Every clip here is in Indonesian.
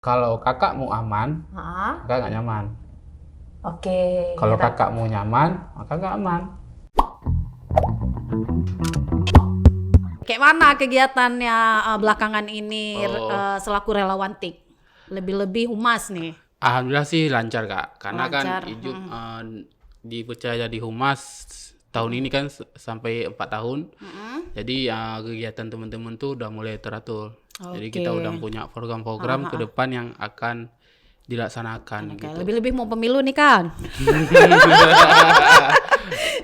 Kalau kakakmu aman, Ah, kakak nggak nyaman. oke. Kalau Kita kakakmu nyaman, maka kakak aman. kayak mana kegiatannya belakangan ini Oh, selaku relawan TIK? Lebih-lebih humas nih, alhamdulillah sih lancar kak. Karena kan lancar. Ijuk dipercaya di humas tahun ini kan sampai 4 tahun. Jadi kegiatan teman-teman tuh udah mulai teratur. Jadi Oke. kita udah punya program-program ke depan yang akan dilaksanakan Oke, gitu. lebih-lebih mau pemilu nih kan.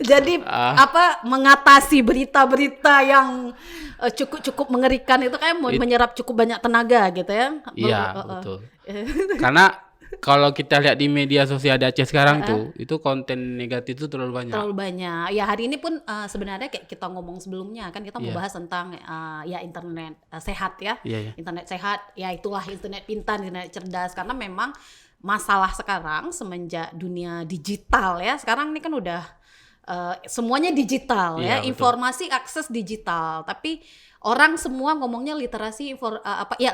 Jadi apa mengatasi berita-berita yang cukup mengerikan itu kayak menyerap cukup banyak tenaga gitu ya. Iya, betul. Karena kalau kita lihat di media sosial di Aceh sekarang tuh, itu konten negatif itu terlalu banyak. Terlalu banyak. Ya hari ini pun sebenarnya kayak kita ngomong sebelumnya kan kita mau Iya. bahas tentang ya internet sehat ya. Iya, iya. Internet sehat, ya itulah internet pintar, internet cerdas karena memang masalah sekarang semenjak dunia digital ya. Sekarang ini kan udah semuanya digital ya, Iya, betul. informasi akses digital. Tapi orang semua ngomongnya literasi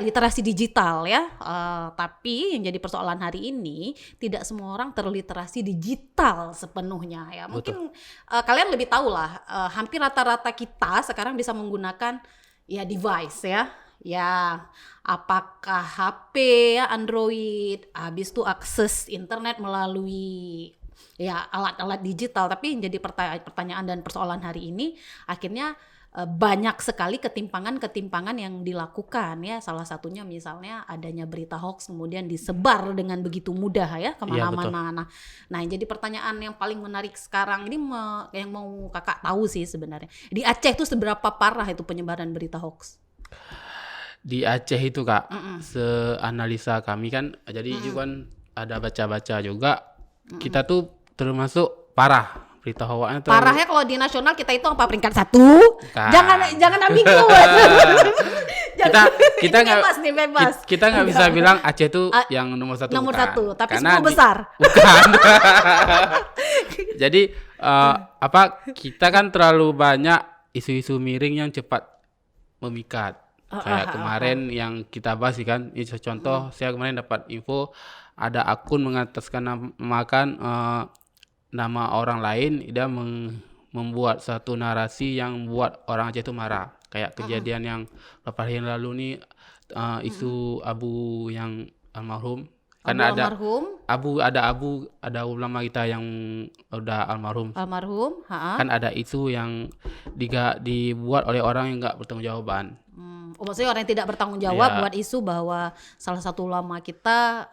literasi digital ya. Tapi yang jadi persoalan hari ini tidak semua orang terliterasi digital sepenuhnya ya. Mungkin kalian lebih tahu lah. Hampir rata-rata kita sekarang bisa menggunakan ya device ya. Ya, apakah HP ya Android, habis itu akses internet melalui ya alat-alat digital. Tapi yang jadi pertanyaan dan persoalan hari ini akhirnya banyak sekali ketimpangan yang dilakukan ya. Salah satunya misalnya adanya berita hoax kemudian disebar dengan begitu mudah ya kemana-mana. Nah yang jadi pertanyaan yang paling menarik sekarang ini yang mau kakak tahu sih sebenarnya di Aceh tuh seberapa parah itu penyebaran berita hoax? Di Aceh itu kak, seanalisa kami kan, jadi Ijuk kan ada baca-baca juga. Kita tuh termasuk parah berita hoaxnya terlalu. Parahnya kalau di nasional kita itu apa peringkat 1? Bukan. Jangan ambigu. kita nggak bebas nih bebas. kita nggak bisa bilang Aceh itu yang nomor satu, Nomor bukan. 1, tapi Karena 10 besar. bukan. Jadi kita kan terlalu banyak isu-isu miring yang cepat memikat. Kayak kemarin yang kita bahas sih kan, contoh saya kemarin dapat info ada akun mengataskan namakan nama orang lain, dia membuat satu narasi yang buat orang Aceh itu marah. Kayak kejadian yang beberapa hari yang lalu nih, isu Abu yang almarhum. Kan ada ada ulama kita yang udah almarhum. Kan ada isu yang dibuat oleh orang yang nggak bertanggung jawaban. Maksudnya orang yang tidak bertanggung jawab Iya. buat isu bahwa salah satu ulama kita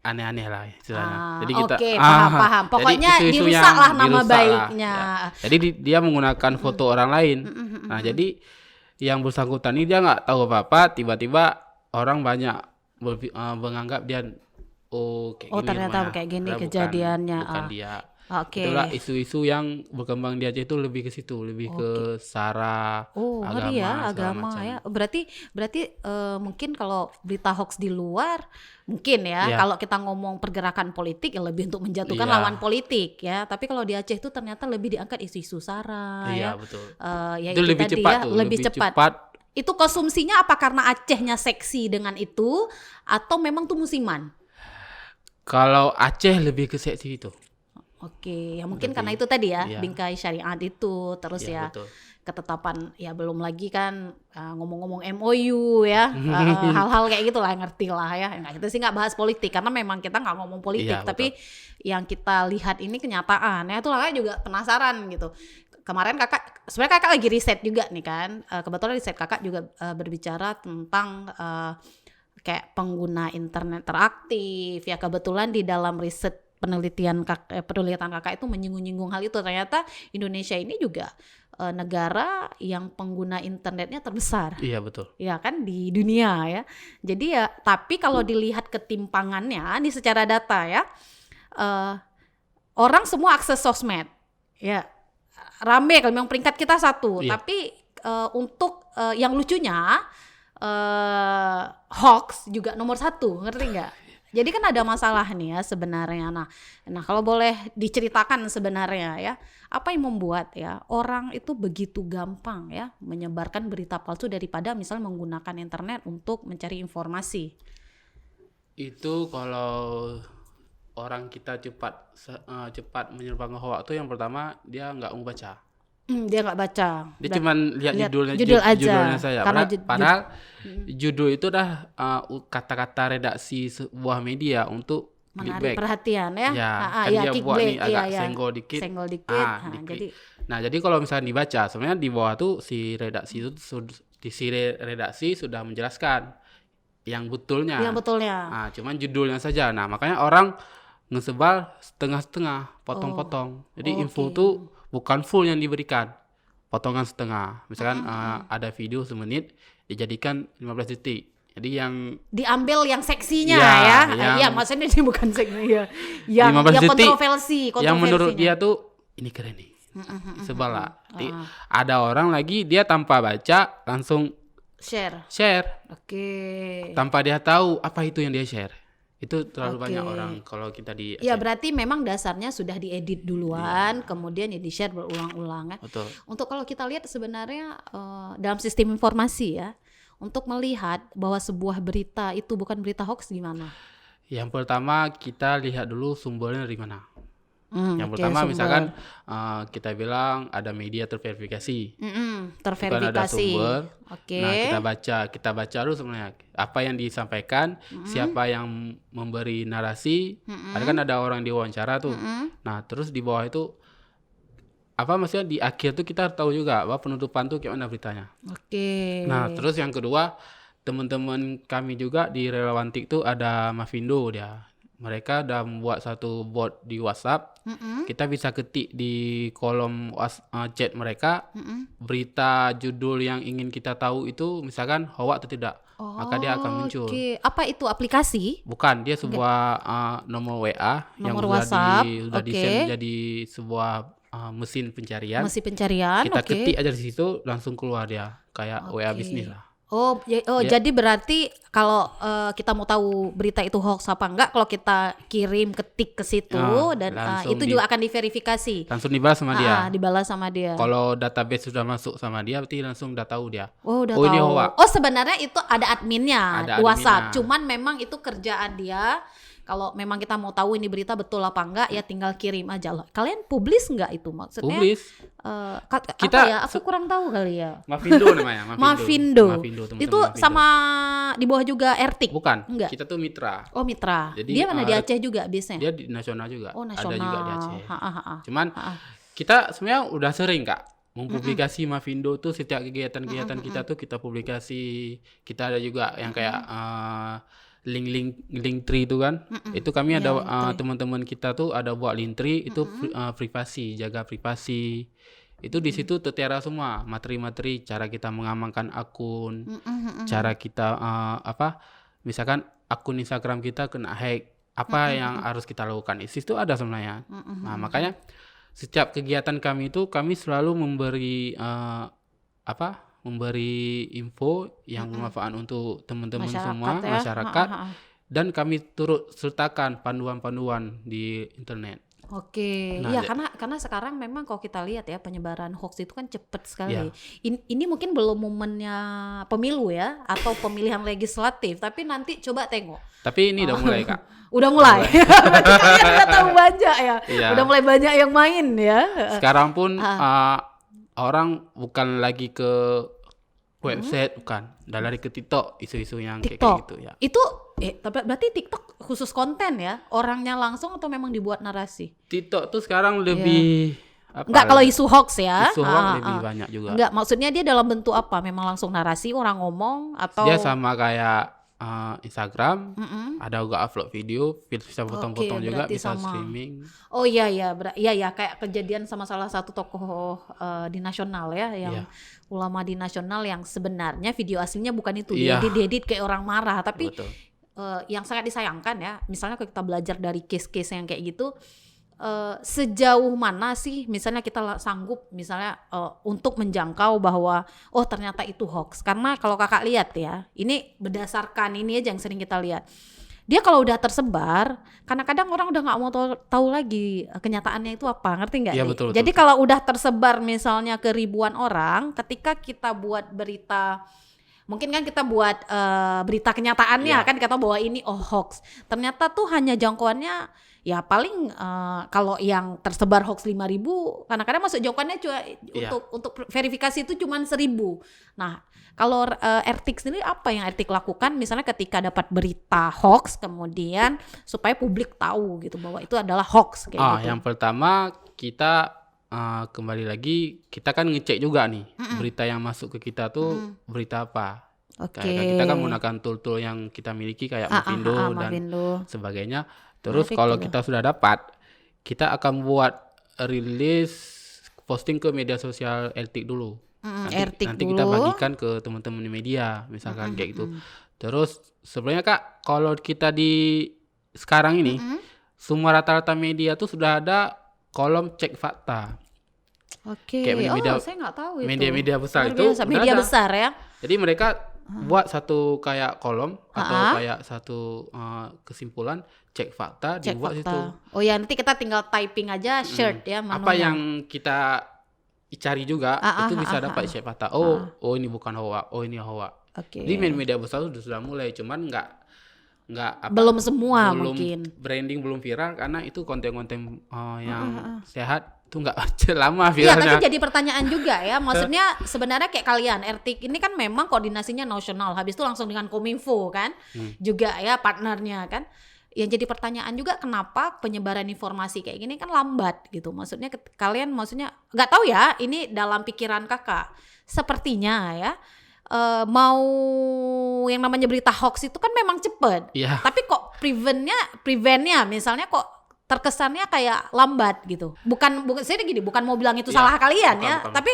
Aneh-aneh lah istilahnya. Jadi kita oke, paham. jadi Pokoknya isu-isu dirusaklah yang nama dirusak lah, baiknya. ya. Jadi dia menggunakan foto orang lain. Nah, jadi yang bersangkutan ini dia nggak tahu apa-apa, tiba-tiba orang banyak menganggap dia kayak gini ternyata rumahnya. kayak gini Padahal kejadiannya. bukan dia. Oke. Itulah isu-isu yang berkembang di Aceh itu lebih ke situ, lebih ke sara, Ngeri ya agama, segala agama macam. ya. Berarti mungkin kalau berita hoax di luar mungkin ya, Iya. kalau kita ngomong pergerakan politik ya lebih untuk menjatuhkan Iya. lawan politik ya. Tapi kalau di Aceh itu ternyata lebih diangkat isu-isu sara Iya, ya. betul. Ya Itu lebih tadi cepat ya, tuh, lebih cepat. Itu konsumsinya apa karena Acehnya seksi dengan itu atau memang tuh musiman? Kalau Aceh lebih ke seksi itu. Oke, ya mungkin karena itu tadi ya, Iya. bingkai syariat itu, terus Iya, ya betul. ketetapan, ya belum lagi kan ngomong-ngomong MOU ya, hal-hal kayak gitulah, ngerti lah ya. Nah, kita sih nggak bahas politik karena memang kita nggak ngomong politik, Iya, tapi yang kita lihat ini kenyataan ya. Itu lah juga penasaran gitu. Kemarin sebenarnya kakak lagi riset juga nih kan, kebetulan riset kakak juga berbicara tentang kayak pengguna internet teraktif ya. Kebetulan di dalam riset penelitian kakak itu menyinggung-nyinggung hal itu. Ternyata Indonesia ini juga negara yang pengguna internetnya terbesar. Iya, betul. Ya kan di dunia ya. Jadi ya, tapi kalau dilihat ketimpangannya ini secara data ya, orang semua akses sosmed. Ya, rame kalau memang peringkat kita 1. Iya. Tapi untuk yang lucunya hoax juga nomor 1, ngerti nggak? Jadi kan ada masalah nih ya sebenarnya. Nah kalau boleh diceritakan sebenarnya ya, apa yang membuat ya orang itu begitu gampang ya menyebarkan berita palsu daripada misalnya menggunakan internet untuk mencari informasi? Itu kalau orang kita cepat menyebarkan hoax tuh yang pertama dia nggak mau baca. Dia nggak baca. Dia cuman lihat judulnya aja. judulnya saja. Karena Padahal judul itu dah kata-kata redaksi sebuah media untuk menarik clickbait. perhatian ya. Ya, kan dia buat nih agak senggol dikit. Senggol dikit. Dikit. Jadi kalau misalnya dibaca, sebenarnya di bawah tuh si redaksi itu redaksi sudah menjelaskan yang betulnya. Yang betulnya. Cuman judulnya saja. Nah, makanya orang ngesebar setengah-setengah, potong-potong. Jadi info tuh bukan full yang diberikan, potongan setengah. Misalkan ada video semenit dijadikan 15 detik. Jadi yang diambil yang seksinya ya. Iya, maksudnya ini bukan seksinya ya. Yang kontroversi. Yang menurut dia tuh ini keren nih. Sebelah. Ada orang lagi dia tanpa baca langsung share. Oke. Tanpa dia tahu apa itu yang dia share. Itu terlalu banyak orang kalau kita di ya berarti memang dasarnya sudah diedit duluan, kemudian ya di-share berulang-ulang kan. Betul. Untuk kalau kita lihat sebenarnya dalam sistem informasi ya, untuk melihat bahwa sebuah berita itu bukan berita hoax gimana? Yang pertama kita lihat dulu sumbernya dari mana. Yang pertama misalkan kita bilang ada media terverifikasi. Terverifikasi. Ada sumber. Nah, kita baca dulu sebenarnya apa yang disampaikan, siapa yang memberi narasi. Ada orang diwawancara tuh. Nah, terus di bawah itu maksudnya di akhir tuh kita tahu juga bahwa penutupan tuh gimana beritanya. Nah, terus yang kedua, teman-teman kami juga di Relawantik tuh ada Mavindo dia. Mereka udah membuat satu bot di WhatsApp. Kita bisa ketik di kolom chat mereka berita judul yang ingin kita tahu itu misalkan hoax atau tidak. Maka dia akan muncul. Apa itu aplikasi? Bukan, dia sebuah nomor WA nomor yang WhatsApp. sudah desain menjadi sebuah mesin pencarian. Kita ketik aja di situ langsung keluar dia kayak WA bisnis lah. Jadi berarti kalau kita mau tahu berita itu hoax apa enggak, kalau kita kirim ketik ke situ dan itu juga akan diverifikasi. Langsung dibalas sama dia. Dibalas sama dia. Kalau database sudah masuk sama dia, berarti langsung udah tahu dia. Udah tahu. Ini hoax. Sebenarnya itu ada adminnya di WhatsApp. Cuman memang itu kerjaan dia. Kalau memang kita mau tahu ini berita betul apa enggak, ya tinggal kirim aja loh. Kalian publish enggak itu maksudnya? Publish. Aku kurang tahu kali ya. Mavindo namanya. Mavindo. Itu sama di bawah juga Ertik? Bukan. Enggak. Kita tuh mitra. Mitra. Jadi, dia mana di Aceh juga biasanya? Dia di nasional juga. Nasional. Ada juga di Aceh. Cuman kita sebenarnya udah sering Kak mempublikasi Mavindo tuh setiap kegiatan-kegiatan kita tuh kita publikasi. Kita ada juga yang kayak link tree itu kan. Itu kami ada teman-teman kita tuh ada buat link tree itu privasi, jaga privasi. Itu di situ tertera semua materi-materi cara kita mengamankan akun, cara kita misalkan akun Instagram kita kena hack, yang harus kita lakukan. Di situ ada sebenarnya. Nah, makanya setiap kegiatan kami itu kami selalu memberi memberi info yang bermanfaat untuk teman-teman semua, masyarakat. Dan kami turut sertakan panduan-panduan di internet. Ya karena sekarang memang kalau kita lihat ya penyebaran hoax itu kan cepat sekali. Ini mungkin belum momennya pemilu ya atau pemilihan legislatif, tapi nanti coba tengok. Tapi ini udah mulai Kak. Udah mulai. Berarti kalian udah tahu banyak ya. Udah mulai banyak yang main ya. Sekarang pun orang bukan lagi ke website, bukan. Udah lari ke TikTok, isu-isu yang kayak gitu ya. Itu berarti TikTok khusus konten ya? Orangnya langsung atau memang dibuat narasi? TikTok tuh sekarang lebih enggak kalau isu hoax ya? Isu hoax lebih banyak juga. Enggak, maksudnya dia dalam bentuk apa? Memang langsung narasi orang ngomong atau dia sama kayak Instagram, ada juga upload video, bisa potong-potong juga, bisa streaming. Kayak kejadian sama salah satu tokoh di nasional ya, yang ulama di nasional yang sebenarnya video aslinya bukan itu, dia diedit kayak orang marah, tapi yang sangat disayangkan ya, misalnya kalau kita belajar dari case-case yang kayak gitu, sejauh mana sih misalnya kita sanggup misalnya untuk menjangkau bahwa ternyata itu hoax. Karena kalau kakak lihat ya, ini berdasarkan ini aja yang sering kita lihat, dia kalau udah tersebar, kadang-kadang orang udah nggak mau tahu lagi kenyataannya itu apa, ngerti nggak? Ya, betul. Jadi kalau udah tersebar misalnya ke ribuan orang, ketika kita buat berita mungkin kan kita buat berita kenyataannya kan kita bawa ini hoax. Ternyata tuh hanya jangkauannya ya paling kalau yang tersebar hoax 5.000, kadang-kadang masuk jangkauannya cuma untuk verifikasi itu cuma 1.000. Nah, kalau RTIK sendiri apa yang RTIK lakukan misalnya ketika dapat berita hoax kemudian supaya publik tahu gitu bahwa itu adalah hoax kayak gitu. Yang pertama kita kembali lagi kita kan ngecek juga nih berita yang masuk ke kita tuh berita apa. Kayak kita kan menggunakan tool-tool yang kita miliki kayak Movindo dan sebagainya. Terus kalau kita sudah dapat, kita akan buat rilis posting ke media sosial RTIK dulu. Nanti kita bagikan ke teman-teman di media, misalkan kayak gitu. Terus sebenarnya Kak, kalau kita di sekarang ini, semua rata-rata media tuh sudah ada kolom cek fakta. Kayak media, saya nggak tahu itu. Media besar itu media besar ya. Jadi mereka buat satu kayak kolom atau kayak satu kesimpulan cek fakta dibuat situ. Oh ya, nanti kita tinggal typing aja shirt ya manunya. Apa yang kita cari juga itu bisa dapat cek fakta. Oh ini bukan hoax, oh ini hoax. Jadi media besar sudah mulai, cuman nggak belum semua mungkin branding belum viral karena itu konten-konten yang sehat itu nggak lama viralnya. Iya, tapi jadi pertanyaan juga ya, maksudnya sebenarnya kayak kalian RTIK ini kan memang koordinasinya nasional, habis itu langsung dengan Kominfo kan juga ya partnernya kan. Yang jadi pertanyaan juga kenapa penyebaran informasi kayak gini kan lambat gitu, maksudnya kalian maksudnya nggak tahu ya, ini dalam pikiran kakak sepertinya ya. Mau yang namanya berita hoax itu kan memang cepet, tapi kok preventnya misalnya kok terkesannya kayak lambat gitu. Bukan saya gini, bukan mau bilang itu salah kalian bukan. Tapi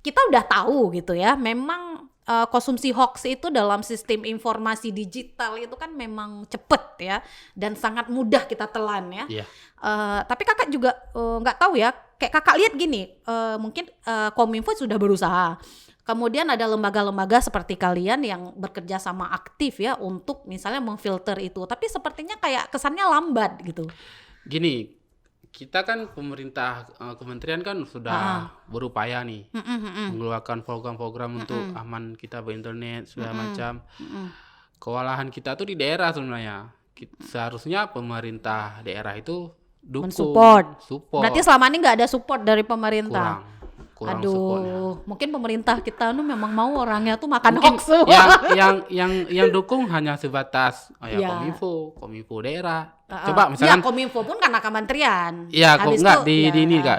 kita udah tahu gitu ya, memang konsumsi hoax itu dalam sistem informasi digital itu kan memang cepet ya dan sangat mudah kita telan ya. Tapi kakak juga nggak tahu ya, kayak kakak lihat gini, mungkin Kominfo sudah berusaha. Kemudian ada lembaga-lembaga seperti kalian yang bekerja sama aktif ya untuk misalnya memfilter itu. Tapi sepertinya kayak kesannya lambat gitu. Gini, kita kan pemerintah, kementerian kan sudah berupaya nih mengeluarkan program-program untuk aman kita berinternet segala macam. Kewalahan kita tuh di daerah sebenarnya. Seharusnya pemerintah daerah itu dukung, support. Berarti selama ini nggak ada support dari pemerintah. Kurang aduh supportnya. Mungkin pemerintah kita tuh memang mau orangnya tuh makan hoax semua. yang dukung hanya sebatas Kominfo daerah. Coba misalkan Kominfo pun karena kementerian. Iya, kok enggak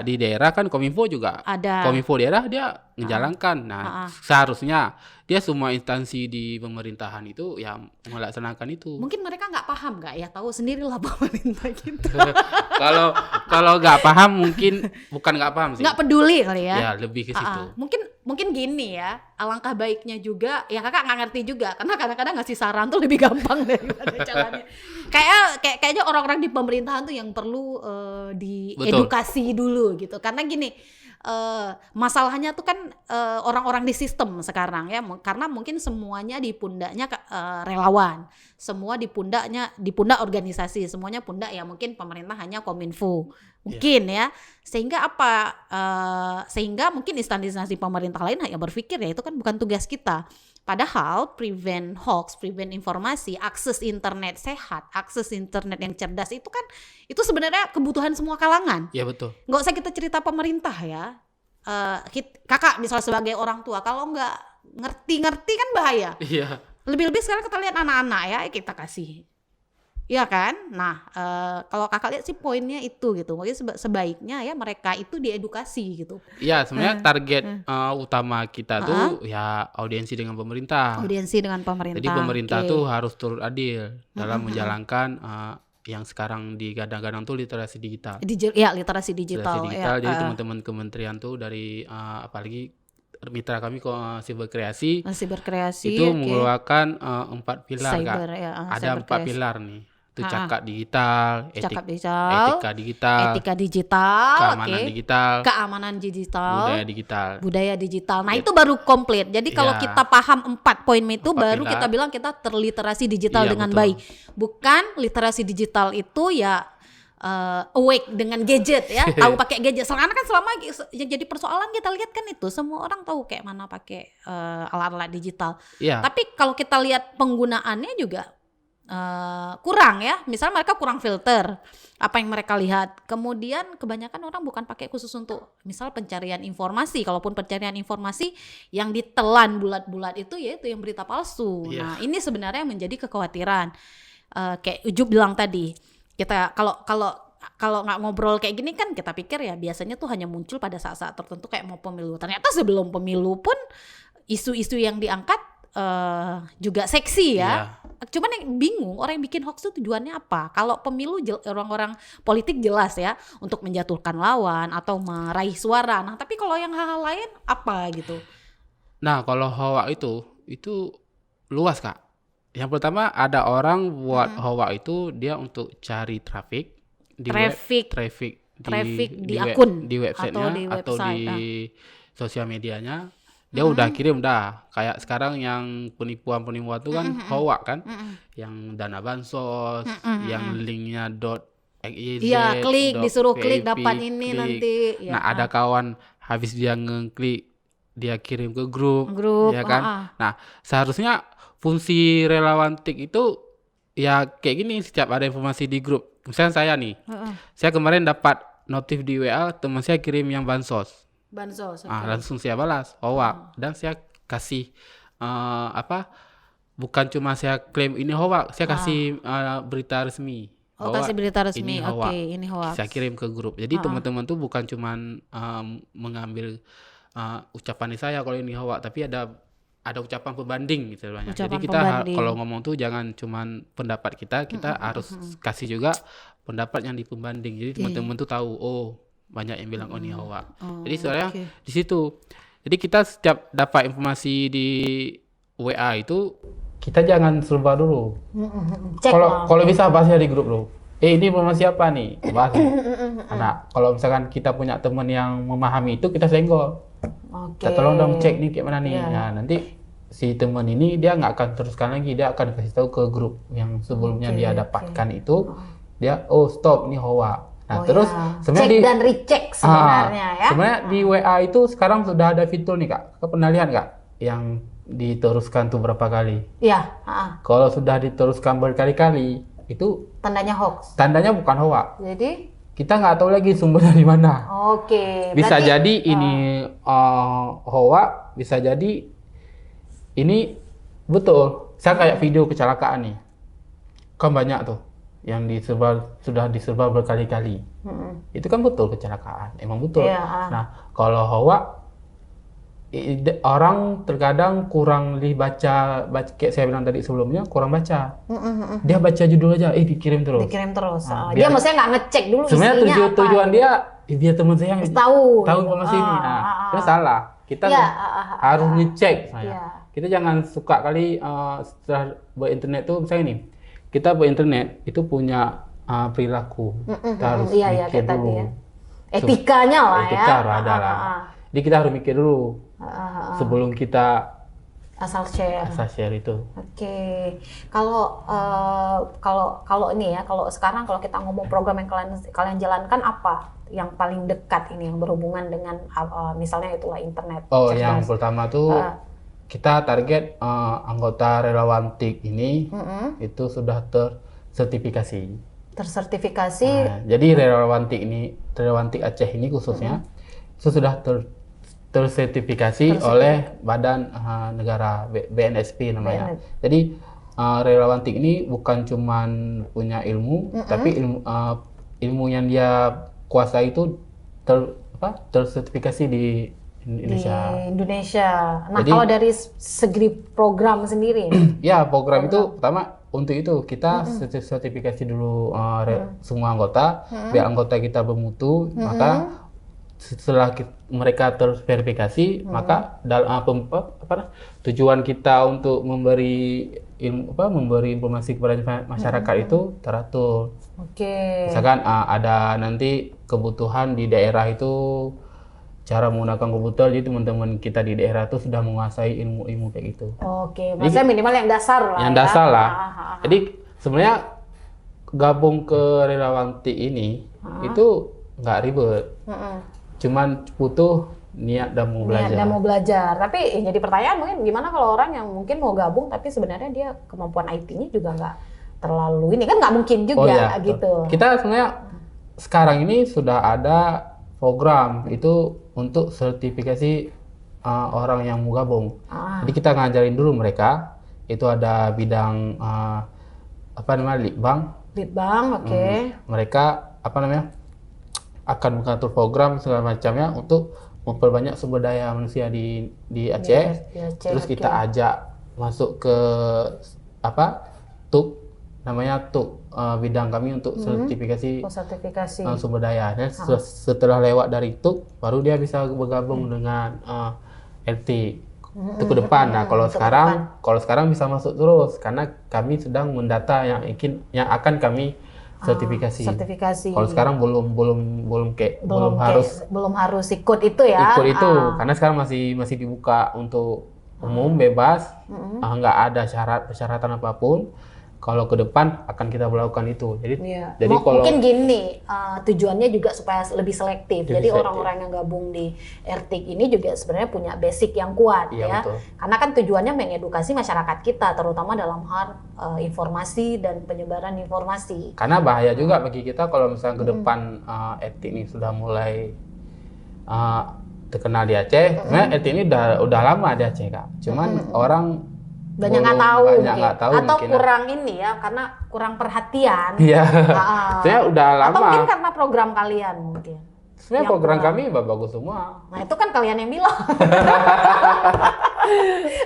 di daerah kan Kominfo juga ada. Kominfo daerah dia menjalankan. Nah, seharusnya dia semua instansi di pemerintahan itu ya melaksanakan itu. Mungkin mereka nggak paham nggak ya, tahu sendirilah pemerintah kita. Kalau nggak paham mungkin bukan nggak paham sih. Nggak peduli kali ya. Ya lebih ke situ. Mungkin gini ya, alangkah baiknya juga ya kakak nggak ngerti juga karena kadang-kadang ngasih saran tuh lebih gampang daripada caranya. Kayaknya orang-orang di pemerintahan tuh yang perlu diedukasi dulu gitu. Karena gini, masalahnya tuh kan orang-orang di sistem sekarang ya, karena mungkin semuanya di pundaknya relawan, semua di pundak organisasi, semuanya pundak ya mungkin pemerintah hanya Kominfo mungkin ya, sehingga sehingga mungkin instansi pemerintah lain hanya berpikir ya itu kan bukan tugas kita. Padahal prevent hoax, prevent informasi, akses internet sehat, akses internet yang cerdas itu kan itu sebenarnya kebutuhan semua kalangan. Iya betul. Nggak usah kita cerita pemerintah ya. Kakak misalnya sebagai orang tua kalau nggak ngerti kan bahaya. Iya. Lebih-lebih sekarang kita lihat anak-anak ya kita kasih. Iya kan? Nah, kalau kakak lihat sih poinnya itu gitu. Mungkin sebaiknya ya mereka itu diedukasi gitu. Iya, sebenarnya target utama kita tuh ya audiensi dengan pemerintah. Audiensi dengan pemerintah. Jadi pemerintah tuh harus turut adil dalam menjalankan yang sekarang digadang-gadang tuh literasi digital. Literasi digital. Jadi teman-teman kementerian tuh dari apalagi mitra kami Siber Kreasi itu mengeluarkan 4 pilar. Cyber, ada 4 pilar nih. Itu cakap digital, etika digital, keamanan digital, budaya digital. Nah, itu baru komplit. Jadi kalau kita paham 4 poin itu baru kita bilang kita terliterasi digital dengan baik. Bukan literasi digital itu ya awake dengan gadget ya, tahu pakai gadget. Karena kan selama yang jadi persoalan kita lihat kan itu semua orang tahu kayak mana pakai alat-alat digital. Iya. Tapi kalau kita lihat penggunaannya juga kurang ya. Misal mereka kurang filter apa yang mereka lihat. Kemudian kebanyakan orang bukan pakai khusus untuk misal pencarian informasi. Kalaupun pencarian informasi yang ditelan bulat-bulat itu yaitu yang berita palsu. Nah, ini sebenarnya menjadi kekhawatiran. Kayak Ujup bilang tadi, kita kalau nggak ngobrol kayak gini kan kita pikir ya biasanya tuh hanya muncul pada saat-saat tertentu kayak mau pemilu. Ternyata sebelum pemilu pun isu-isu yang diangkat juga seksi ya. Cuman yang bingung orang yang bikin hoax itu tujuannya apa? Kalau pemilu orang-orang politik jelas ya untuk menjatuhkan lawan atau meraih suara. Nah, tapi kalau yang hal-hal lain apa gitu? Nah, kalau hoax itu luas, Kak. Yang pertama ada orang buat hoax itu dia untuk cari traffic di akun di websitenya atau di sosial medianya. Dia udah kirim kayak sekarang yang penipuan itu kan hoax kan, yang dana bansos, yang linknya .xyz, iya, disuruh klik dapat ini klik. nanti. Nah, ada kawan habis dia ngeklik dia kirim ke grup ya kan. Nah, seharusnya fungsi relawan TIK itu ya kayak gini, setiap ada informasi di grup. Misalnya saya nih, saya kemarin dapat notif di WA teman saya kirim yang bansos. Langsung saya balas hoax dan saya kasih bukan cuma saya klaim ini hoax, saya kasih berita resmi. Kasih berita resmi. Oke, ini hoax. Saya kirim ke grup. Jadi teman-teman tuh bukan cuma mengambil ucapan saya kalau ini hoax, tapi ada ucapan pembanding misalnya. Jadi kita kalau ngomong tuh jangan cuman pendapat kita harus kasih juga pendapat yang dipembanding. Jadi teman-teman tuh tahu banyak yang bilang ini hoax. Jadi sebenarnya di situ. Jadi kita setiap dapat informasi di WA itu kita jangan serba dulu. Kalau bisa bahasnya di grup dulu. Ini informasi apa nih? Bahas. Nah, kalau misalkan kita punya teman yang memahami itu kita senggol. Kita tolong dong cek nih kayak mana nih. Nah, nanti si teman ini dia nggak akan teruskan lagi, dia akan kasih tahu ke grup yang sebelumnya dia dapatkan itu. Dia stop nih hoax. Nah, terus sebenarnya cek dan recheck sebenarnya ya. Sebenarnya di WA itu sekarang sudah ada fitur nih, Kak. Kau pernah lihat nggak yang diteruskan tuh berapa kali? Iya. Kalau sudah diteruskan berkali-kali, itu tandanya hoax. Tandanya bukan hoax. Jadi kita nggak tahu lagi sumbernya di mana. Bisa jadi ini hoax, bisa jadi ini betul. Saya kayak video kecelakaan nih. Kan banyak tuh yang sudah disebar berkali-kali. Itu kan betul kecelakaan, emang betul. Nah, kalau hoax orang terkadang kurang baca kayak saya bilang tadi sebelumnya, kurang baca. Dia baca judul aja, dikirim terus. Nah, dia maksudnya nggak ngecek dulu isinya sebenarnya tujuan dia biar teman saya tahu informasi ini. Nah, itu salah. Kita harus ngecek. Kita jangan suka kali setelah berinternet tuh misalnya nih. Kita berinternet itu punya perilaku. Kita harus mikir dulu. Etikanya lah ya. Etika ada lah. Jadi kita harus mikir dulu sebelum kita asal share itu. Kalau ini ya, kalau sekarang kalau kita ngomong program yang kalian jalankan apa yang paling dekat ini yang berhubungan dengan misalnya itulah internet. Yang pertama tuh kita target anggota relawan TIK ini itu sudah tersertifikasi. Jadi relawan TIK Aceh ini khususnya itu sudah tersertifikasi oleh Badan Negara BNSP namanya. Jadi relawan TIK ini bukan cuman punya ilmu, tapi ilmu yang dia kuasai itu tersertifikasi di Indonesia. Nah, jadi, kalau dari segi program sendiri? Ya, program itu pertama untuk itu kita sertifikasi dulu semua anggota, biar anggota kita bermutu. Maka setelah mereka terverifikasi, maka tujuan kita untuk memberi informasi kepada masyarakat itu teratur. Misalkan ada nanti kebutuhan di daerah itu cara menggunakan komputer, jadi teman-teman kita di daerah itu sudah menguasai ilmu-ilmu kayak gitu. Maksudnya minimal yang dasar lah. Yang dasar lah. Jadi sebenarnya gabung ke relawan TIK ini itu nggak ribet. Cuman butuh niat dan mau belajar. Dan mau belajar. Tapi jadi pertanyaan mungkin gimana kalau orang yang mungkin mau gabung tapi sebenarnya dia kemampuan IT-nya juga nggak terlalu ini kan nggak mungkin juga gitu. Kita sebenarnya sekarang ini sudah ada program itu untuk sertifikasi orang yang mau gabung. Jadi kita ngajarin dulu mereka. Itu ada bidang litbang. Litbang, oke. Mereka akan mengatur program segala macamnya untuk memperbanyak sumber daya manusia di Aceh. Terus kita ajak masuk ke TUK, namanya TUK, bidang kami untuk sertifikasi sumber daya. Dan setelah lewat dari TUK, baru dia bisa bergabung dengan LT. Itu ke depan. Nah, kalau sekarang bisa masuk terus karena kami sedang mendata yang akan kami sertifikasi. Kalau sekarang belum harus ikut itu ya. Ikut itu karena sekarang masih dibuka untuk umum bebas, nggak ada persyaratan apapun. Kalau ke depan akan kita melakukan itu. Jadi kalau mungkin gini, tujuannya juga supaya lebih selektif. Jadi orang-orang yang gabung di RTIK ini juga sebenarnya punya basic yang kuat ya. Betul. Karena kan tujuannya mengedukasi masyarakat kita, terutama dalam hal informasi dan penyebaran informasi. Karena bahaya juga bagi kita kalau misalnya ke depan RTIK ini sudah mulai terkenal di Aceh. Sebenarnya RTIK ini udah lama di Aceh, Kak. Cuman orang banyak nggak tahu atau mungkin. Kurang ini ya karena kurang perhatian. Iya. Sebenarnya udah lama. Atau mungkin karena program kalian mungkin. Sebenarnya program kami bagus semua. Nah itu kan kalian yang bilang.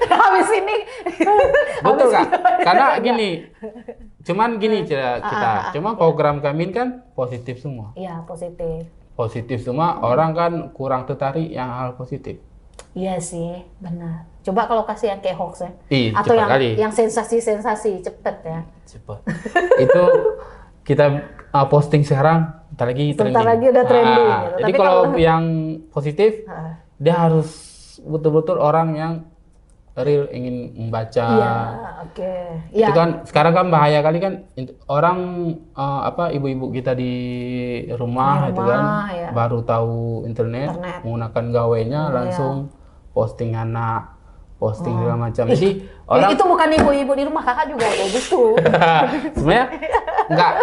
Habis ini. Betul Kak. Karena gini. Cuman gini kita. Cuma program kami kan positif semua. Iya positif. Positif semua. Orang kan kurang tertarik yang hal positif. Iya sih, benar. Coba kalau kasih yang kayak hoax ya. Atau yang sensasi-sensasi cepet ya. Cepet. Itu kita posting sekarang, bentar lagi udah trending. Gitu. Jadi kalau yang positif, dia harus betul-betul orang yang real ingin membaca. Iya, oke. Itu kan sekarang kan bahaya kali kan orang ibu-ibu kita di rumah itu kan baru tahu internet. Menggunakan gawainya langsung posting anak, posting segala macam. Jadi orang itu bukan ibu-ibu di rumah, kakak juga kayak gitu. Sebenarnya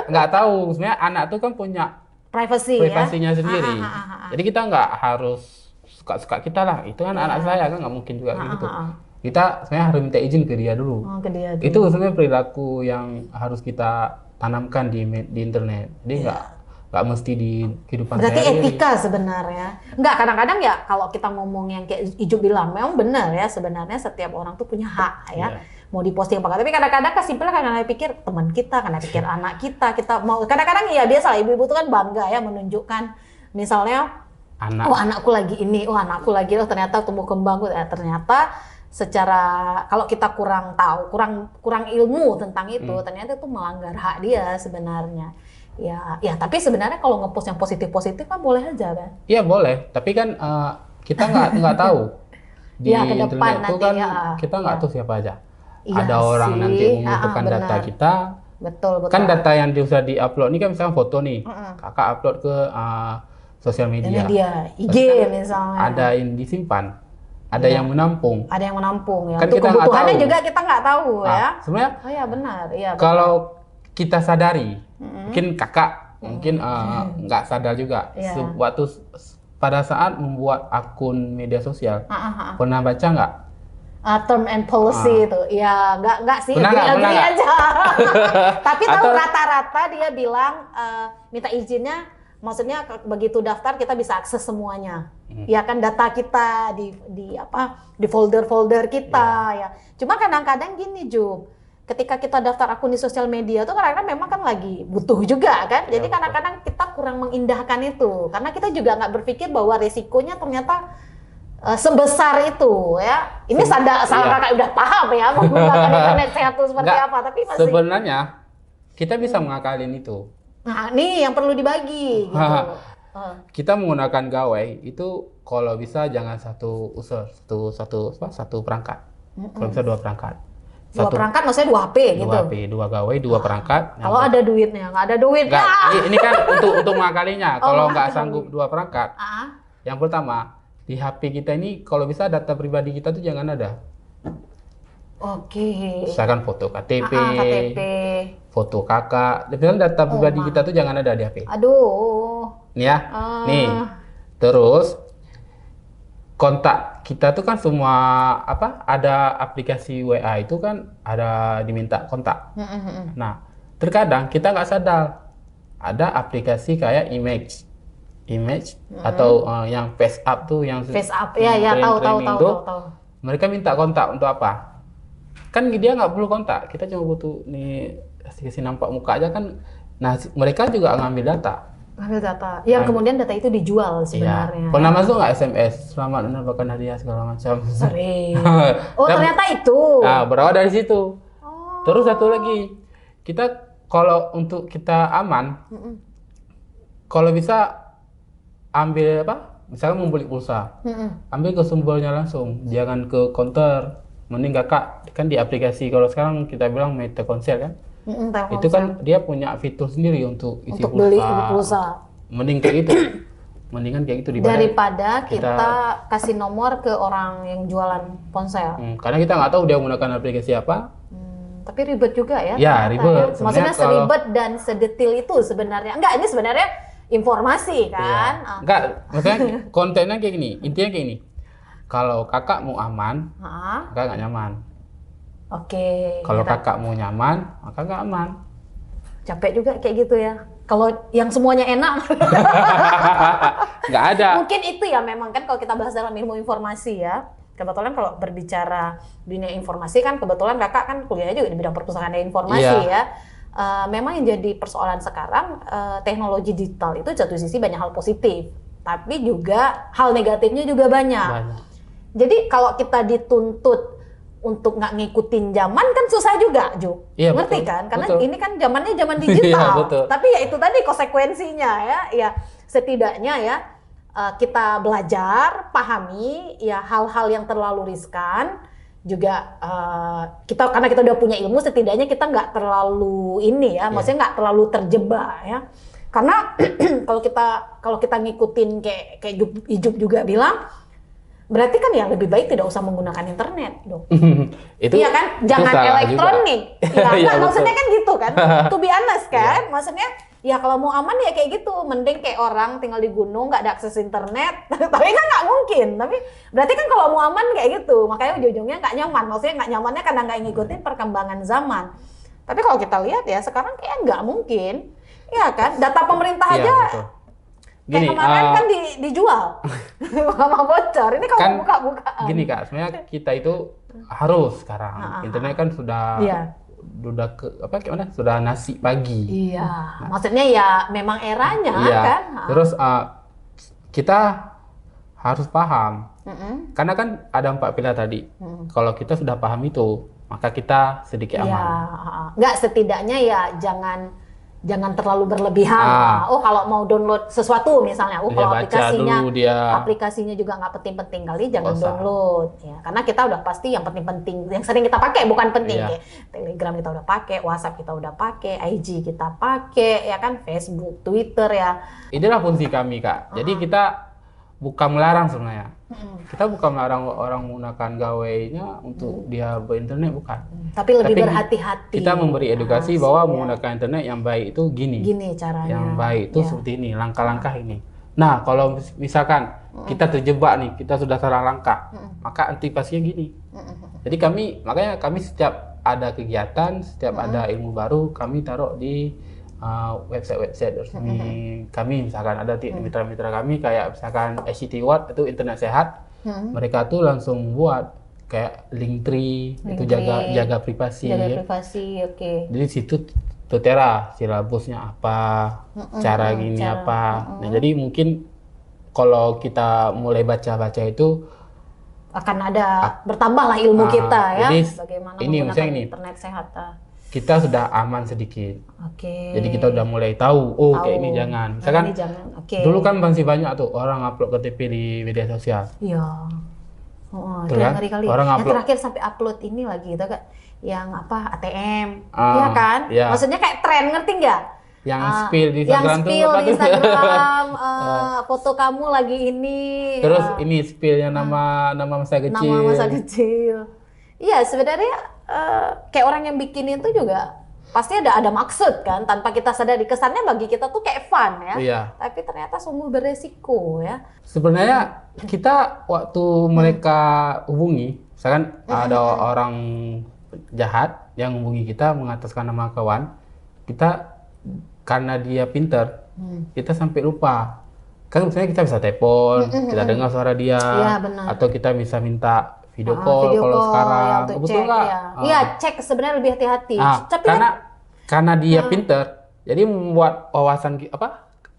nggak tahu. Sebenarnya anak tuh kan punya privasinya sendiri. Jadi kita nggak harus suka-suka kita lah. Itu kan anak saya kan nggak mungkin juga gitu. Kita sebenarnya harus minta izin ke dia dulu. Itu sebenarnya perilaku yang harus kita tanamkan di internet. Jadi nggak mesti di kehidupan berarti sehari-hari. Etika sebenarnya. Nggak, kadang-kadang ya kalau kita ngomong yang kayak Ijuk bilang, memang benar ya sebenarnya setiap orang tuh punya hak ya. Mau diposting apa. Tapi kadang-kadang kesimpulnya karena pikir teman kita, karena pikir anak kita mau kadang-kadang ya biasa lah ibu-ibu tuh kan bangga ya menunjukkan misalnya anakku lagi ini, anakku lagi ternyata tumbuh kembang, ternyata secara kalau kita kurang tahu, kurang ilmu tentang itu, ternyata itu melanggar hak dia sebenarnya. Ya, tapi sebenarnya kalau ngepost yang positif-positif kan boleh aja kan? Iya boleh, tapi kan kita nggak tahu di ke depan internet itu kan kita nggak tahu siapa aja. Ada orang nanti membutuhkan data kita. Betul. Kan data yang sudah di-upload ini kan misalnya foto nih, kakak upload ke sosial media. IG misalnya. Ada yang disimpan. Ada yang menampung. Ada yang menampung ya. Kan untuk kebutuhannya juga kita nggak tahu ya. Sebenarnya. Oh ya benar. Iya. Kalau kita sadari, mungkin kakak mungkin nggak sadar juga. Waktu pada saat membuat akun media sosial, pernah baca nggak? Term and policy itu, ya nggak sih. Agree aja. Tapi tahu rata-rata dia bilang minta izinnya. Maksudnya begitu daftar kita bisa akses semuanya. Ya kan data kita di folder-folder kita ya. Cuma kadang-kadang gini Jub, ketika kita daftar akun di sosial media tuh kadang-kadang memang kan lagi butuh juga kan. Jadi kadang-kadang kita kurang mengindahkan itu karena kita juga nggak berpikir bahwa resikonya ternyata sebesar itu ya. Ini salah kakak udah paham ya menggunakan internet sehat itu seperti apa, tapi masih sebenarnya kita bisa mengakalin itu. Nah, ini yang perlu dibagi gitu. Kita menggunakan gawai itu kalau bisa jangan satu user, satu perangkat. Kalau bisa 2 perangkat. Dua perangkat maksudnya 2 HP gitu. 2 HP, 2 gawai, 2 perangkat. Kalau ada duitnya, nggak ada duit. Enggak, ini kan untuk mengakalinya. Oh, Kalau nggak sanggup 2 perangkat, Ah, yang pertama di HP kita ini kalau bisa data pribadi kita tuh jangan ada. oke. Misalkan foto KTP, KTP. foto kakak, misalkan data pribadi kita tuh jangan ada di HP. Aduh. Nih ya, nih. Terus kontak kita tuh kan semua ada aplikasi WA itu kan ada diminta kontak. Nah, terkadang kita nggak sadar ada aplikasi kayak image atau yang face up tuh yang Face up ya tahu. Mereka minta kontak untuk apa? Kan dia nggak perlu kontak, kita cuma butuh nih kasih nampak muka aja kan. Nah, mereka juga ngambil data. Ngambil data. Yang kemudian data itu dijual sebenarnya. Iya. Pernah masuk nggak SMS selamat menerbangkan hadiah segala macam? Sering. Oh, ternyata itu. Nah, berawal dari situ. Oh. Terus satu lagi, kita kalau untuk kita aman, kalau bisa ambil misalnya mau beli pulsa, ambil ke sumbernya langsung, jangan ke counter. Mending kakak kan di aplikasi kalau sekarang kita bilang Meta Ponsel kan. Itu kan dia punya fitur sendiri untuk isi untuk pulsa. beli pulsa. Mending kayak gitu. Mendingan kayak gitu daripada kita kasih nomor ke orang yang jualan ponsel. Karena kita nggak tahu dia menggunakan aplikasi apa. Tapi ribet juga ya. Ya, ribet. Ya. Maksudnya seribet dan sedetil itu sebenarnya. Enggak, ini sebenarnya informasi kan. Ya. Enggak, maksudnya kontennya kayak gini. Intinya kayak gini. Kalau kakak mau aman, kakak nggak nyaman. Oke. Kalau kakak mau nyaman, maka nggak aman. Capek juga kayak gitu ya. Kalau yang semuanya enak, nggak ada. Mungkin itu ya memang kan kalau kita bahas dalam ilmu informasi ya. Kebetulan kalau berbicara dunia informasi kan kebetulan kakak kan kuliahnya juga di bidang perpustakaan dan informasi ya. Memang yang jadi persoalan sekarang teknologi digital itu satu sisi banyak hal positif, tapi juga hal negatifnya juga banyak. Jadi kalau kita dituntut untuk nggak ngikutin zaman kan susah juga, Ju. Iya, ngerti betul, kan? Karena betul. ini kan zamannya zaman digital. Iya, betul. Tapi ya itu tadi konsekuensinya ya setidaknya ya kita belajar, pahami ya hal-hal yang terlalu riskan juga karena kita udah punya ilmu setidaknya kita nggak terlalu maksudnya nggak terlalu terjebak ya. Karena kalau kita ngikutin kayak Ijup juga bilang, berarti kan ya lebih baik tidak usah menggunakan internet dong. Iya kan? Jangan elektronik. Ya, maksudnya kan gitu kan. To be honest kan, maksudnya ya kalau mau aman ya kayak gitu. Mending kayak orang tinggal di gunung nggak ada akses internet. Tapi kan nggak mungkin. Tapi berarti kan kalau mau aman kayak gitu. Makanya ujung-ujungnya nggak nyaman. Maksudnya nggak nyamannya karena nggak ngikutin perkembangan zaman. Tapi kalau kita lihat ya sekarang kayak nggak mungkin. Iya kan? Data pemerintah aja. Betul. Gini, kayak kemarin kan dijual sama bocor. Ini kalau kan, buka-bukaan. Gini Kak, sebenarnya kita itu harus sekarang. Internet kan sudah sudah nasi pagi. Iya. Maksudnya ya memang eranya kan. Terus kita harus paham. Karena kan ada 4 pilar tadi. Kalau kita sudah paham itu, maka kita sedikit aman. Nggak, setidaknya ya jangan terlalu berlebihan. Oh, kalau mau download sesuatu misalnya, kalau aplikasinya juga nggak penting-penting kali, jangan download. Ya, karena kita udah pasti yang penting-penting, yang sering kita pakai bukan penting. Kayak Telegram kita udah pakai, WhatsApp kita udah pakai, IG kita pakai, ya kan, Facebook, Twitter ya. Inilah fungsi kami Kak. Jadi kita bukan melarang sebenarnya. Kita bukan melarang orang menggunakan gawainya untuk dia berinternet, bukan. Tapi lebih berhati-hati. Kita memberi edukasi bahwa menggunakan internet yang baik itu gini. Gini caranya. Yang baik itu seperti ini, langkah-langkah ini. Nah, kalau misalkan kita terjebak nih, kita sudah salah langkah, maka antisipasinya gini. Jadi makanya kami setiap ada kegiatan, setiap ada ilmu baru, kami taruh di website resmi kami. Misalkan ada mitra-mitra kami kayak misalkan ICT Watt itu internet sehat, mereka tuh langsung buat kayak Linktree itu jaga privasi. Oke. Jadi situ tertera silabusnya apa, cara gini apa. Nah, jadi mungkin kalau kita mulai baca-baca itu akan ada bertambahlah ilmu kita ya. Jadi, bagaimana ini menggunakan internet sehat. Kita sudah aman sedikit. Oke. Jadi kita udah mulai tahu, kayak ini jangan. Misalkan dulu kan masih banyak tuh orang upload KTP di media sosial. Iya. Oh, Tuh itu yang kan? ngeri kali. Orang Yang upload. terakhir sampai upload ini lagi gitu kan, yang apa ATM, Ah, iya kan? iya. Maksudnya kayak tren, ngerti nggak? Yang spill di Yang Instagram tuh spill apa di tuh? Instagram, foto kamu lagi ini, Terus ini spillnya nama masa nama kecil. masa kecil. Iya, sebenarnya kayak orang yang bikin itu juga pasti ada maksud kan, tanpa kita sadari. Kesannya bagi kita tuh kayak fun ya, Iya. tapi ternyata sungguh beresiko ya. Sebenarnya kita waktu mereka hubungi, misalkan ada orang jahat yang hubungi kita mengataskan nama kawan, kita karena dia pinter, kita sampai lupa. Kan misalnya kita bisa telepon, kita dengar suara dia, Iya, benar. atau kita bisa minta video call Video kalau call, sekarang, ya, untuk betul cek, nggak? ya. Iya, cek sebenarnya lebih hati-hati. Tapi Karena dia pinter, jadi membuat wawasan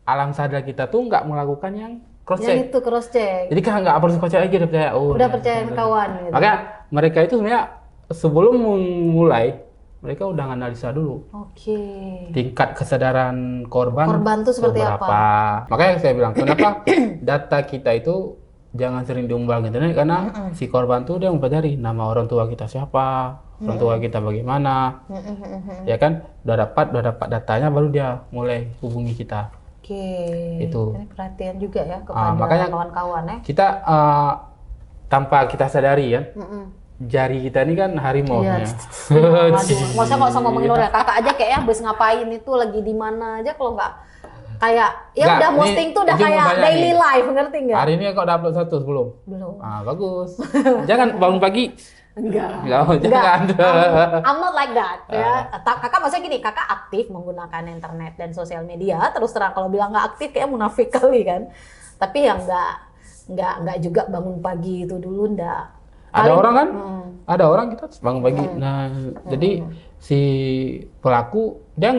alam sadar kita tuh nggak melakukan yang cross yang check. itu cross check. Jadi kan nggak perlu cross check lagi, udah percaya. Udah dia percayain bener. kawan gitu. Makanya mereka itu sebenarnya sebelum memulai, mereka udah analisa dulu Oke. tingkat kesadaran korban Korban tuh seperti seberapa. Makanya saya bilang kenapa data kita itu jangan sering diumbar ke internet, karena si korban tuh dia mempelajari nama orang tua kita siapa, orang tua kita bagaimana, ya kan, udah dapat datanya baru dia mulai hubungi kita. Oke. Itu. Ini perhatian juga ya kepada Makanya kawan-kawan ya. kita tanpa kita sadari ya, jari kita ini kan harimau Iya. ya. Waduh, nggak usah ngomongin orang. Kakak aja kayaknya habis ngapain itu, lagi di mana aja, kalau nggak kayak ya Nggak, udah nih, posting tuh udah Ijung kayak mau tanya daily nih. life, ngerti nggak? Hari ini kok udah upload satu belum? Belum. Bagus. Jangan bangun pagi. Enggak. Jangan. I'm not like that ya. Kakak maksudnya gini, kakak aktif menggunakan internet dan sosial media. Terus terang kalau bilang nggak aktif kayak munafik kali kan. Tapi yang nggak juga bangun pagi itu dulu ndak. Ada orang kan? Ada orang kita bangun pagi. Nah, jadi si pelaku dia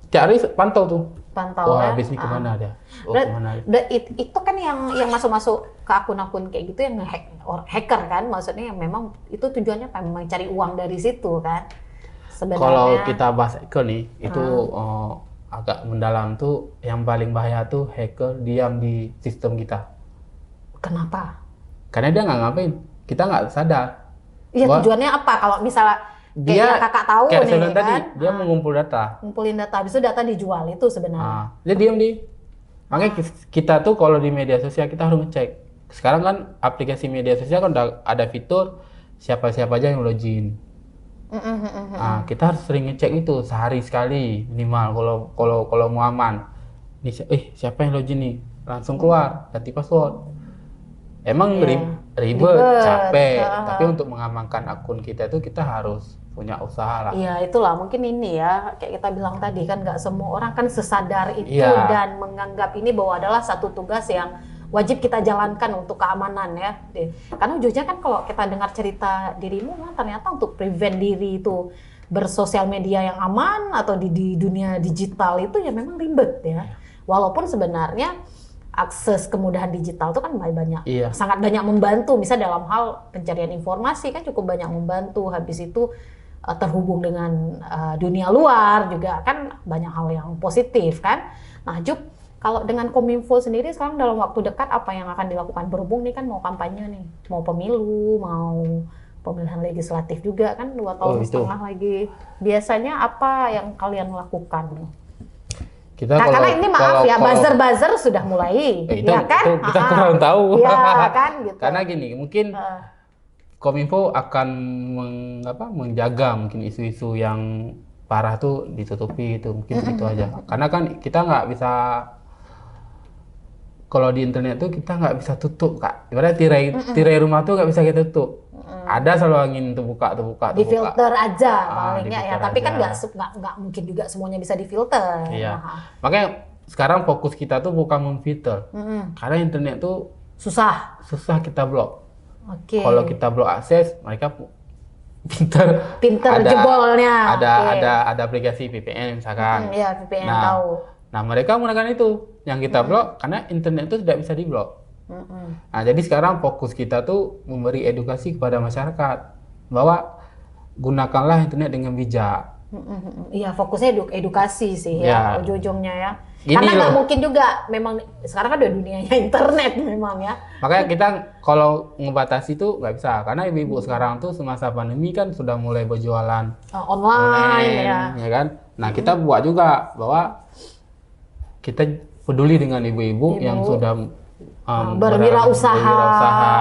cari pantau tuh. Pantau Wah, ya. habis ini kemana dia? Kemana dia? Itu kan yang masuk ke akun-akun kayak gitu yang hacker kan, maksudnya yang memang itu tujuannya apa? Memang cari uang dari situ kan. Sebenarnya. Kalau kita bahas hacker nih, itu agak mendalam tuh. Yang paling bahaya tuh hacker diam di sistem kita. Kenapa? Karena dia nggak ngapain, kita nggak sadar. Iya, Bahwa tujuannya apa? Kalau misalnya dia kayak kakak tahu kayak nih saya bilang kan, tadi, dia mengumpul data. ngumpulin data, habis itu data dijual itu sebenarnya. Dia diam di. Makanya kita tuh kalau di media sosial kita harus ngecek. Sekarang kan aplikasi media sosial kan udah ada fitur siapa-siapa aja yang login. Kita harus sering ngecek itu sehari sekali minimal kalau mau aman. Siapa yang login nih? Langsung keluar ganti password. Emang ribet, capek, tapi untuk mengamankan akun kita itu kita harus punya usaha lah. Iya, itulah mungkin ini ya, kayak kita bilang tadi kan nggak semua orang kan sesadar itu dan menganggap ini bahwa adalah satu tugas yang wajib kita jalankan untuk keamanan ya. Karena ujungnya kan kalau kita dengar cerita dirimu, ternyata untuk prevent diri itu bersosial media yang aman atau di dunia digital itu ya memang ribet ya. Walaupun sebenarnya akses kemudahan digital itu kan banyak, sangat banyak membantu. Misal dalam hal pencarian informasi kan cukup banyak membantu. Habis itu terhubung dengan dunia luar juga kan banyak hal yang positif kan. Nah, Jup, kalau dengan Kominfo sendiri sekarang dalam waktu dekat apa yang akan dilakukan? Berhubung nih kan mau kampanye nih, mau pemilu, mau pemilihan legislatif juga kan 2 tahun setengah lagi. Biasanya apa yang kalian lakukan? Karena ini maaf ya, buzzer sudah mulai, ya kan? Itu kita kurang tahu. Ya kan, gitu. Karena gini, mungkin Kominfo akan menjaga mungkin isu-isu yang parah tuh ditutupi itu, mungkin gitu aja. Karena kan kita nggak bisa, kalau di internet tuh kita nggak bisa tutup kak. Ibaratnya tirai rumah tuh nggak bisa kita tutup. Ada selalu angin terbuka. Di filter aja palingnya ya. Tapi kan nggak mungkin juga semuanya bisa difilter. Iya. Makanya sekarang fokus kita tuh bukan memfilter. Karena internet tuh susah kita blok. Kalau kita blok akses, mereka pinter jebolnya. Ada aplikasi VPN misalkan. Iya, VPN tahu. Nah, mereka menggunakan itu yang kita blok karena internet itu tidak bisa diblok. Nah, jadi sekarang fokus kita tuh memberi edukasi kepada masyarakat bahwa gunakanlah internet dengan bijak. Iya, fokusnya edukasi sih ya, ujung-ujungnya ya. Gini Karena nggak loh. mungkin juga, memang sekarang kan udah dunianya internet memang ya. Makanya kita kalau ngebatasi itu nggak bisa, karena ibu-ibu sekarang tuh semasa pandemi kan sudah mulai berjualan Online ya. ya kan. Nah kita buat juga bahwa kita peduli dengan ibu-ibu yang sudah Berwirausaha. berwirausaha.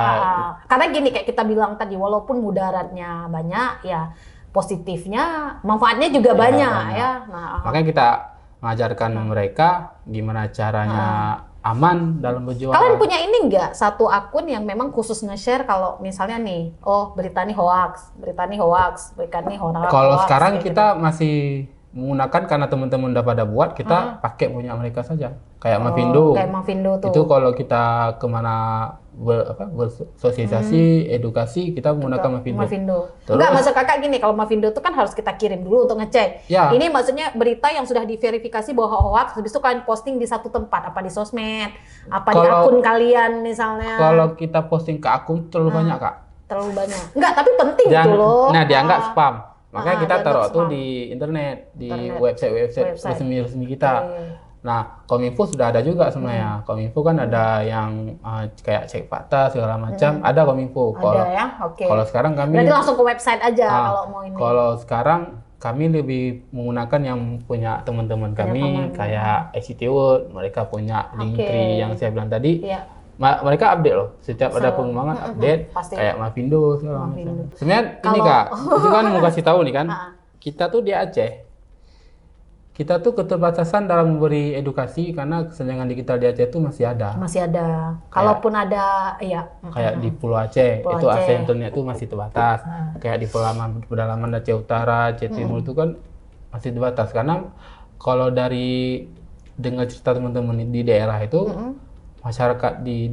Karena gini kayak kita bilang tadi, walaupun mudaratnya banyak ya, positifnya, manfaatnya juga banyak ya. Nah, Makanya kita mengajarkan mereka gimana caranya aman dalam berjualan. kalian punya ini nggak, satu akun yang memang khusus nge-share kalau misalnya nih, oh berita nih hoax, berita nih hoax, berita nih hoax. Kalau sekarang kayak kita masih menggunakan, karena teman-teman udah pada buat, kita pakai punya mereka saja. Kayak Mavindo. kayak Mavindo tuh. Itu kalau kita kemana bersosialisasi, edukasi, kita menggunakan Mavindo. Mavindo. Terus- Enggak, maksud kakak gini, kalau Mavindo itu kan harus kita kirim dulu untuk ngecek. Ya. Ini maksudnya berita yang sudah diverifikasi bahwa hoax, habis itu kalian posting di satu tempat, apa di sosmed, apa di Kalau- akun kalian misalnya. Kalau kita posting ke akun terlalu banyak, Kak. Terlalu banyak. Enggak, tapi penting itu loh. Nah, dianggap spam. Makanya kita dianggap taruh tuh spam. di internet, di Internet. website Website. resmi kita. Oke. Nah, Kominfo sudah ada juga sebenarnya. Kominfo kan ada yang kayak cek fakta segala macam, ada Kominfo. Ada Kalau ya, oke. kalau sekarang kami Berarti langsung ke website aja Ah, kalau mau ini. kalau sekarang kami lebih menggunakan yang punya teman-teman kami kayak ICT World, mereka punya Linktree yang saya bilang tadi. Iya. Mereka update loh, setiap ada pengembangan update, pasti. kayak Mavindo segala macam. Mavindo. Sebenarnya ini Kalau- Kak, itu kan mau kasih tahu nih kan, Ah. kita tuh di Aceh, kita tuh keterbatasan dalam memberi edukasi karena kesenjangan digital di Aceh itu masih ada. Masih ada. Kalaupun ada, iya. Kayak di Pulau Aceh, Pulau itu Aceh. akses internet itu masih terbatas. Kayak di pedalaman Aceh Utara, Aceh Timur itu kan masih terbatas. Karena kalau dari dengar cerita teman-teman di daerah itu, masyarakat di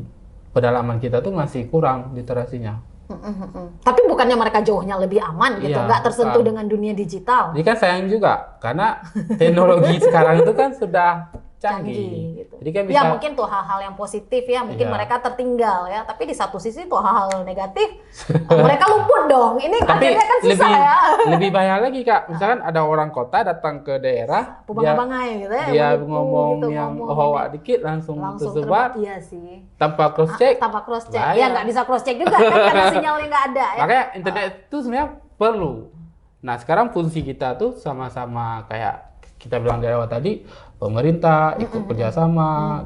pedalaman kita tuh masih kurang literasinya. Tapi bukannya mereka jauhnya lebih aman gitu, Iya, nggak tersentuh bukan. dengan dunia digital. Jadi kan sayang juga, karena teknologi sekarang itu kan sudah canggih. Gitu. Jadi kan bisa Ya mungkin tuh hal-hal yang positif ya, mungkin Iya. mereka tertinggal ya. Tapi di satu sisi tuh hal-hal negatif, mereka luput dong. Ini tapi akhirnya kan susah lebih ya. lebih bahaya lagi Kak. Misalkan ada orang kota datang ke daerah, Pubang-bangai gitu ya. dia menipu ngomong gitu, yang ngomong hoax ini. dikit langsung Langsung tersebar Iya sih. tanpa cross check. Tanpa cross check. Bahaya. Ya nggak bisa cross check juga kan karena sinyalnya nggak ada ya. Makanya internet itu sebenarnya perlu. Nah sekarang fungsi kita tuh sama-sama kayak kita bilang dari awal tadi, pemerintah ikut kerjasama,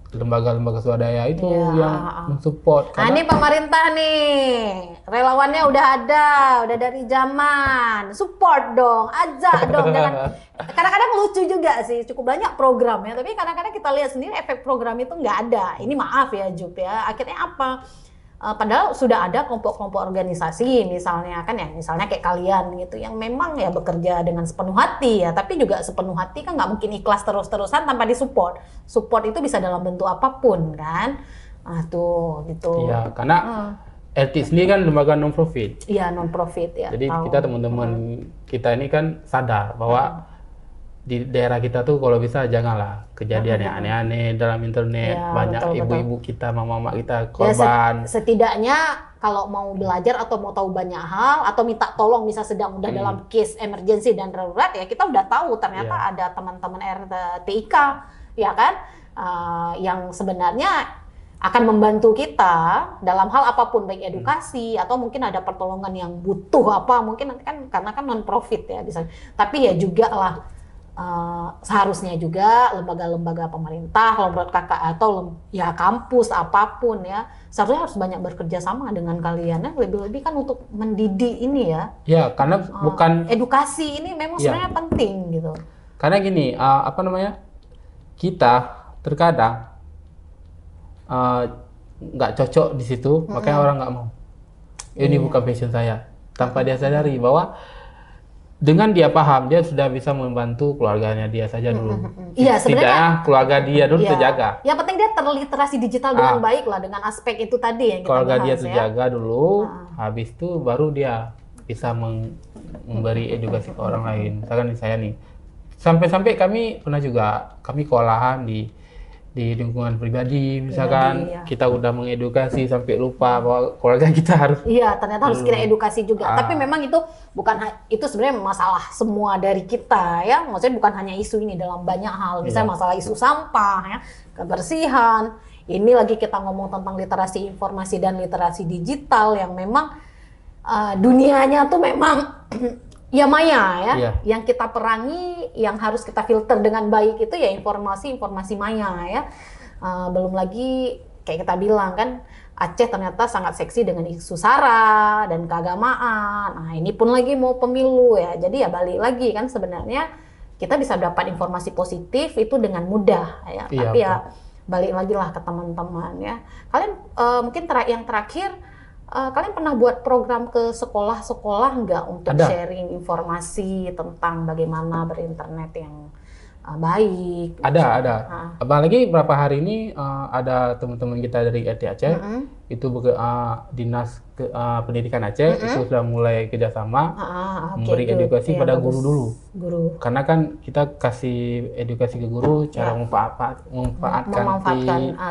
lembaga-lembaga swadaya itu Iya, yang mensupport. Nah, ini pemerintah nih, relawannya udah ada, udah dari zaman, support dong, ajak dong, jangan. Kadang-kadang lucu juga sih, cukup banyak programnya, tapi kadang-kadang kita lihat sendiri efek program itu nggak ada. Ini maaf ya Jup ya, akhirnya apa? Padahal sudah ada kelompok-kelompok organisasi misalnya kan ya, misalnya kayak kalian gitu yang memang ya bekerja dengan sepenuh hati ya, tapi juga sepenuh hati kan nggak mungkin ikhlas terus-terusan tanpa disupport. Support itu bisa dalam bentuk apapun kan. Nah tuh gitu. Iya, karena LT sendiri kan lembaga non profit. Iya non profit ya. Jadi tahu. kita teman-teman kita ini kan sadar bahwa di daerah kita tuh kalau bisa janganlah kejadian yang aneh-aneh dalam internet. Ya, Banyak betul, ibu-ibu kita, mama-mama kita Ya, korban. setidaknya kalau mau belajar atau mau tahu banyak hal atau minta tolong misal sedang udah dalam case emergency dan darurat ya kita udah tahu ternyata ada teman-teman RTIK ya kan yang sebenarnya akan membantu kita dalam hal apapun baik edukasi atau mungkin ada pertolongan yang butuh apa mungkin nanti kan karena kan non profit ya bisa tapi ya juga lah seharusnya juga lembaga-lembaga pemerintah, kalau menurut kakak atau ya kampus apapun ya, seharusnya harus banyak bekerja sama dengan kalian ya, lebih-lebih kan untuk mendidik ini ya. Ya, karena bukan Edukasi ini memang Iya. sebenarnya penting gitu. karena gini, apa namanya? Kita terkadang nggak cocok di situ, makanya orang nggak mau. Ini bukan passion saya. Tanpa dia sadari bahwa dengan dia paham, dia sudah bisa membantu keluarganya dia saja dulu. Iya, sebenarnya Setidaknya keluarga dia dulu Iya. terjaga. Yang penting dia terliterasi digital dengan baik lah dengan aspek itu tadi yang kita Keluarga dia bahas ya. terjaga dulu, habis itu baru dia bisa memberi edukasi ke orang lain. Misalkan saya nih, sampai-sampai kami pernah juga kami kewalahan di di lingkungan pribadi misalkan iya. kita udah mengedukasi sampai lupa bahwa keluarga kita harus Iya, ternyata harus kita edukasi juga. Tapi memang itu bukan itu sebenarnya masalah semua dari kita ya. Maksudnya bukan hanya isu ini dalam banyak hal. Misalnya masalah isu sampah ya, kebersihan. Ini lagi kita ngomong tentang literasi informasi dan literasi digital yang memang dunianya tuh memang ya maya ya. Iya. Yang kita perangi, yang harus kita filter dengan baik itu ya informasi maya ya. Belum lagi kayak kita bilang kan, Aceh ternyata sangat seksi dengan isu SARA dan keagamaan. Nah ini pun lagi mau pemilu ya. Jadi ya balik lagi kan sebenarnya kita bisa dapat informasi positif itu dengan mudah ya. Iya, Tapi ya balik lagi lah ke teman-teman ya. Kalian mungkin yang terakhir, kalian pernah buat program ke sekolah-sekolah nggak untuk Ada. sharing informasi tentang bagaimana berinternet yang baik? ada. Apalagi beberapa hari ini ada teman-teman kita dari RT Aceh itu dinas pendidikan Aceh itu sudah mulai kerjasama memberi edukasi pada guru dulu. Karena kan kita kasih edukasi ke guru cara memanfaatkan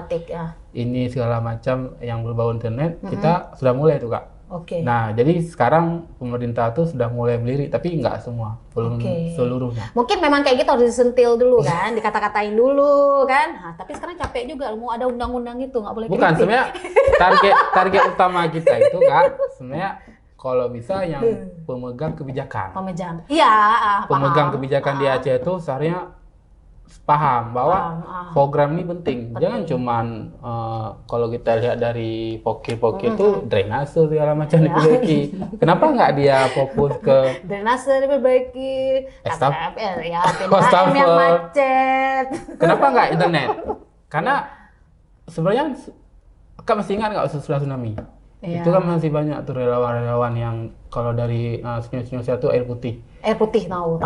TIK ya. ini segala macam yang berbau internet, kita sudah mulai tuh Kak. Oke. Nah, jadi sekarang pemerintah tuh sudah mulai melirik, tapi nggak semua, belum seluruhnya. Mungkin memang kayak gitu harus disentil dulu kan, dikata-katain dulu kan. Nah, tapi sekarang capek juga, mau ada undang-undang itu nggak boleh. Bukan, sebenarnya target utama kita itu Kak, sebenarnya kalau bisa yang pemegang kebijakan. Iya, Pemegang kebijakan di Aceh itu seharusnya paham bahwa program ini penting. Jangan cuman kalau kita lihat dari pokir-pokir itu drainase segala macam diperbaiki. Kenapa nggak dia fokus ke drainase diperbaiki, STFR ya, PDAM yang macet. Kenapa nggak internet? Karena sebenarnya Kak masih ingat nggak sesudah tsunami? Itu kan masih banyak tuh relawan-relawan yang kalau dari senyum-senyum itu air putih. Air putih tahu.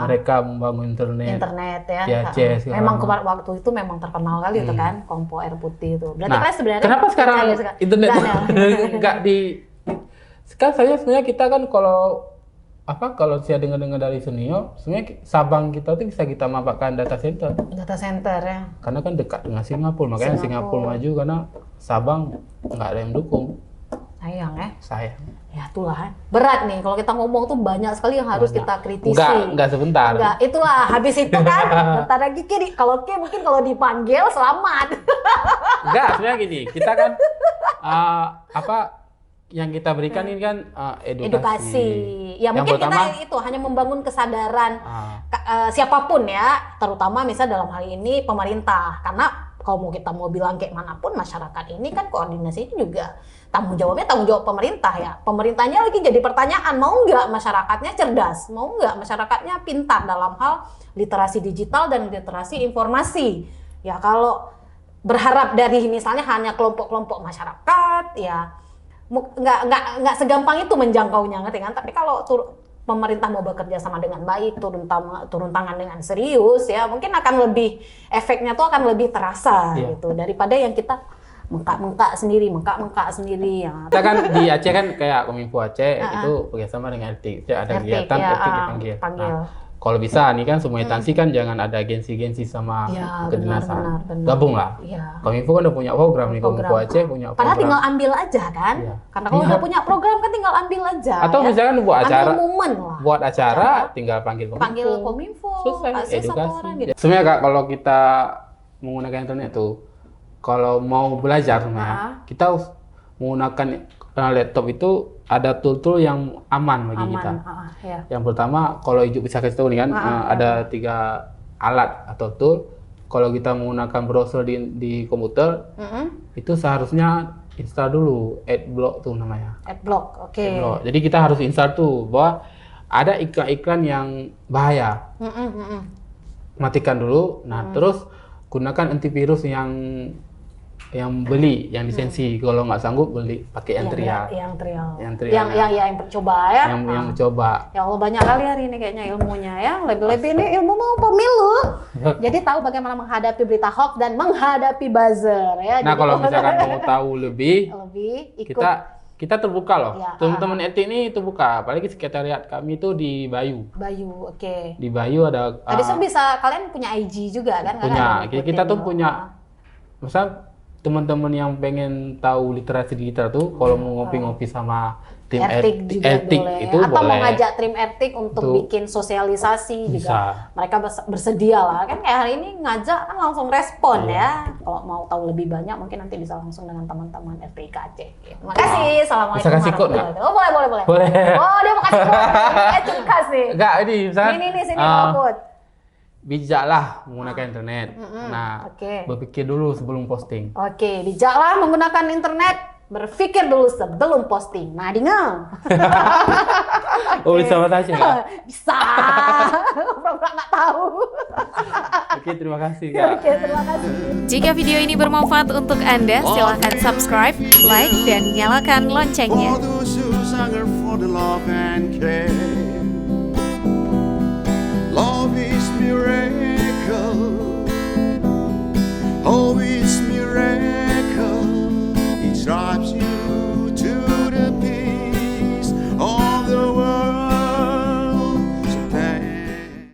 Mereka membangun internet ya. di Aceh. Memang waktu itu memang terkenal kali itu kan, Kompo air putih itu. Berarti kan sebenarnya kenapa sekarang internet nggak di? Sekarang sebenarnya kita kan kalau saya dengar dari senior, sebenarnya Sabang kita tuh bisa kita manfaatkan data center. Data center ya. Karena kan dekat dengan Singapura, makanya Singapura maju karena Sabang nggak ada yang dukung. Sayang ya. Sayang. Ya itulah. Berat nih kalau kita ngomong tuh banyak sekali yang harus kita kritisi. Enggak sebentar. Enggak, itulah habis itu kan. Bentar lagi kalau dipanggil selamat. Enggak, sebenarnya gini, kita kan yang kita berikan ini kan edukasi. Ya yang mungkin pertama, kita itu hanya membangun kesadaran siapapun ya, terutama misal dalam hal ini pemerintah. Karena kalau kita mau bilang kayak manapun, masyarakat ini kan koordinasinya juga tanggung jawab pemerintah ya. Pemerintahnya lagi jadi pertanyaan, mau nggak masyarakatnya cerdas, mau nggak masyarakatnya pintar dalam hal literasi digital dan literasi informasi. Ya kalau berharap dari misalnya hanya kelompok-kelompok masyarakat, ya nggak segampang itu menjangkaunya, ngerti kan? Tapi kalau pemerintah mau bekerja sama dengan baik, turun tangan dengan serius, ya mungkin akan lebih efeknya tuh akan lebih terasa gitu daripada yang kita mengkak sendiri ya. Kita kan di Aceh kan kayak Kominfo Aceh itu bekerjasama dengan RT. Ada kegiatan RT dipanggil. Nah, kalau bisa nih kan semua instansi kan jangan ada agensi-agensi sama kedinasan. Gabung lah. Ya. Kominfo kan udah punya program nih, Kominfo Aceh punya program. Padahal tinggal ambil aja kan. Ya. Karena kalau udah punya program kan tinggal ambil aja. Atau misalkan buat acara, buat acara tinggal panggil Kominfo. Selesai edukasi. Gitu. Sebenarnya Kak, kalau kita menggunakan internet tuh, kalau mau belajar sebenarnya kita menggunakan laptop itu ada tool-tool yang aman bagi kita. Yang pertama, kalau Ijuk bisa kasih tahu nih kan, ada 3 alat atau tool. Kalau kita menggunakan browser di komputer, itu seharusnya install dulu Adblock tuh namanya. Adblock, oke. Jadi kita harus install tuh bahwa ada iklan-iklan yang bahaya. Matikan dulu. Nah, terus gunakan antivirus yang beli, yang lisensi. Kalau nggak sanggup beli pakai yang trial. Yang coba ya. Yang coba. Ya Allah, banyak kali hari ini kayaknya ilmunya ya. Lebih-lebih ini ilmu mau pemilu. Jadi tahu bagaimana menghadapi berita hoax dan menghadapi buzzer ya. Nah, kalau misalkan mau tahu lebih ikut. Kita terbuka loh. Ya, teman-teman RT ini terbuka. Apalagi sekretariat kami itu di Bayu. Oke. Di Bayu ada. Habis itu bisa kalian punya IG juga kan? Punya. Kita tuh punya misal teman-teman yang pengen tahu literasi digital tuh kalau mau ngopi-ngopi sama tim Etik juga etik boleh. itu Atau boleh. mau ngajak tim etik untuk bikin sosialisasi juga. Mereka bersedia lah. Kan kayak hari ini ngajak kan langsung respon ya. Kalau mau tahu lebih banyak mungkin nanti bisa langsung dengan teman-teman FPIK Aceh. Terima kasih. Assalamualaikum Bisa kasih code warahmatullahi wabarakatuh. Oh, boleh. Boleh. Oh, dia mau kasih code. Khas nih. Enggak, ini misalnya Ini sini bawa code. bijaklah menggunakan internet. Nah, Oke. berpikir dulu sebelum posting. Oke, bijaklah menggunakan internet. Berpikir dulu sebelum posting. Nah, dengar. Oh, bisa bahasa Aceh nggak? Bisa. Pura-pura nggak tahu. Oke, terima kasih Kak. Oke, terima kasih. Jika video ini bermanfaat untuk Anda, silakan subscribe, like, dan nyalakan loncengnya. For those who hunger for the love and care. Love is miracle. Hope is miracle. It drives you